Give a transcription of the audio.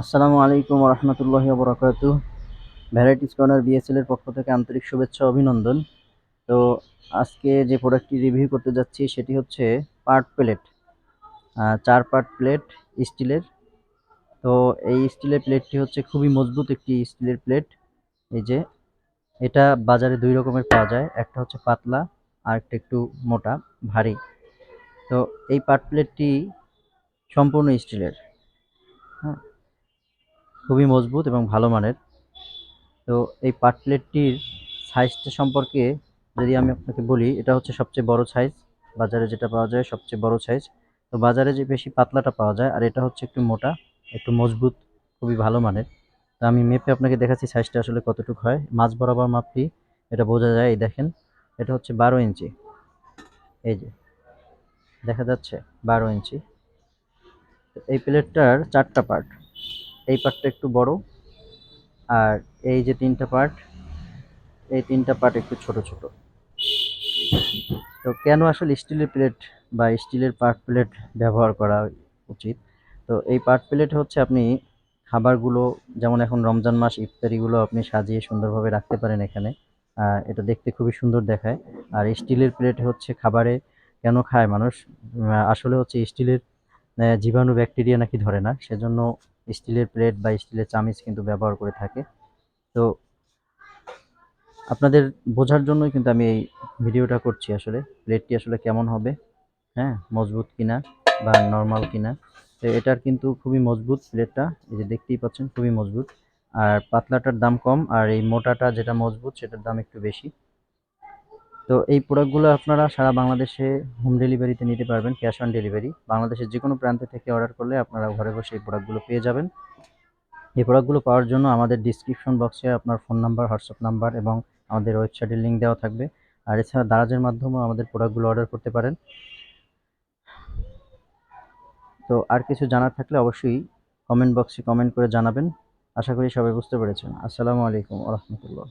আসসালামু আলাইকুম রহমতুল্লাহি বরকাতুহ। ভ্যারাইটিস কর্নার বিএসএল এর পক্ষ থেকে আন্তরিক শুভেচ্ছা ও অভিনন্দন। তো আজকে যে প্রোডাক্টটি রিভিউ করতে যাচ্ছি সেটি হচ্ছে পার্ট প্লেট, 4 পার্ট প্লেট স্টিলের। তো এই স্টিলের প্লেটটি হচ্ছে খুবই মজবুত একটি স্টিলের প্লেট। এই যে এটা বাজারে 2 রকমের পাওয়া যায়, একটা হচ্ছে পাতলা আর একটা একটু মোটা ভারী। তো এই পার্ট প্লেটটি সম্পূর্ণ স্টিলের, হ্যাঁ, খুবই মজবুত এবং ভালো মানের। তো এই পাট প্লেটটির সাইজটা সম্পর্কে যদি আমি আপনাকে বলি, এটা হচ্ছে সবচেয়ে বড় সাইজ, বাজারে যেটা পাওয়া যায় সবচেয়ে বড় সাইজ। তো বাজারে যে বেশি পাতলাটা পাওয়া যায়, আর এটা হচ্ছে একটু মোটা, একটু মজবুত, খুবই ভালো মানের। তো আমি মেপে আপনাকে দেখাচ্ছি সাইজটা আসলে কতটুকু হয়। মাঝ বরাবর মাপটি এটা বোঝা যায়, এই দেখেন, এটা হচ্ছে 12 ইঞ্চি। এই যে দেখা যাচ্ছে 12 ইঞ্চি। এই প্লেটটার 4টা পার্ট, এই পার্টটা একটু বড়, আর এই যে 3টা পার্ট, এই 3টা পার্ট একটু ছোট ছোট। তো কেন আসলে স্টিলের প্লেট বা স্টিলের পার্ট প্লেট ব্যবহার করা উচিত? তো এই পার্ট প্লেট হচ্ছে আপনি খাবারগুলো, যেমন এখন রমজান মাস, ইফতারিগুলো আপনি সাজিয়ে সুন্দরভাবে রাখতে পারেন এখানে। এটা দেখতে খুবই সুন্দর দেখায়। আর স্টিলের প্লেট হচ্ছে খাবারে কেন খায় মানুষ? আসলে হচ্ছে স্টিলের জীবাণু ব্যাকটেরিয়া নাকি ধরে না, সেজন্য স্টিলের প্লেট বা স্টিলের চামিচ কিন্তু ব্যবহার করে থাকে। তো আপনাদের বোঝার জন্যই কিন্তু আমি এই ভিডিওটা করছি আসলে, প্লেটটি আসলে কেমন হবে, হ্যাঁ, মজবুত কিনা বা নরমাল কিনা। তো এটার কিন্তু খুবই মজবুত প্লেটটা, এই যে দেখতেই পাচ্ছেন খুবই মজবুত। আর পাতলাটার দাম কম, আর এই মোটাটা যেটা মজবুত সেটার দাম একটু বেশি। তো এই প্রোডাক্টগুলো আপনারা সারা বাংলাদেশে হোম ডেলিভারিতে নিতে পারবেন, ক্যাশ অন ডেলিভারি। বাংলাদেশের যে কোনো প্রান্ত থেকে অর্ডার করলে আপনারা ঘরে বসে এই প্রোডাক্টগুলো পেয়ে যাবেন। এই প্রোডাক্টগুলো পাওয়ার জন্য আমাদের ডিসক্রিপশন বক্সে আপনার ফোন নাম্বার, হোয়াটসঅ্যাপ নাম্বার এবং আমাদের ওয়েবসাইটের লিঙ্ক দেওয়া থাকবে। আর এছাড়া দারাজের মাধ্যমেও আমাদের প্রোডাক্টগুলো অর্ডার করতে পারেন। তো আর কিছু জানার থাকলে অবশ্যই কমেন্ট বক্সে কমেন্ট করে জানাবেন। আশা করি সবাই বুঝতে পেরেছেন। আসসালামু আলাইকুম ওয়া রাহমাতুল্লাহ।